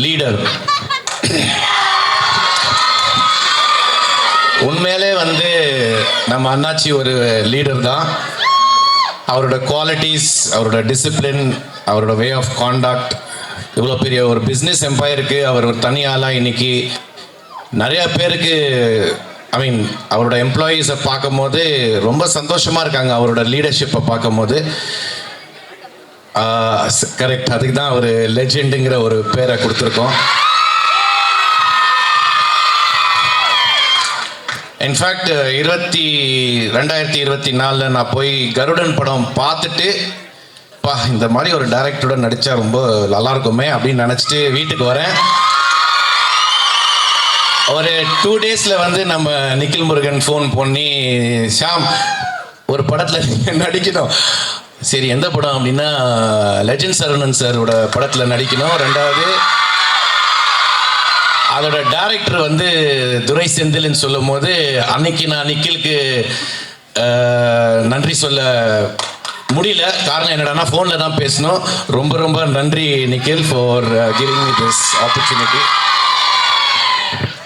Leader. உண்மையிலே வந்து நம்ம அண்ணாச்சி ஒரு லீடர் தான். அவரோட குவாலிட்டிஸ், அவரோட டிசிப்ளின், அவரோட வே ஆஃப் காண்டாக்ட், இவ்வளோ பெரிய ஒரு பிஸ்னஸ் எம்பையருக்கு அவர் ஒரு தனி ஆளாக இன்னைக்கு நிறையா பேருக்கு அவரோட எம்ப்ளாயீஸை பார்க்கும் போது ரொம்ப சந்தோஷமாக இருக்காங்க. அவரோட லீடர்ஷிப்பை பார்க்கும் போது கரெக்ட், அதுக்கு தான் ஒரு லெஜெண்டுங்கிற ஒரு பேரை கொடுத்துருக்கோம். இன்ஃபேக்ட் 2024 நான் போய் கருடன் படம் பார்த்துட்டு இந்த மாதிரி ஒரு டைரக்டரோட நடித்தா ரொம்ப நல்லா இருக்குமே அப்படின்னு நினச்சிட்டு வீட்டுக்கு வரேன். ஒரு 2 டேஸில் வந்து நம்ம நிக்கில் முருகன் ஃபோன் பண்ணி, ஷாம் ஒரு படத்தில் நடிக்கணும். சரி, எந்த படம் அப்படின்னா லெஜண்ட் சரவணன் சாரோட படத்தில் நடிக்கணும். 2வது அதோட டைரக்டர் வந்து துரை செந்தில்னு சொல்லும் போது அன்னைக்கு நான் நிக்கிலுக்கு நன்றி சொல்ல முடியல. காரணம் என்னடானா ஃபோனில் தான் பேசணும். ரொம்ப ரொம்ப நன்றி Nikhil for giving me this opportunity.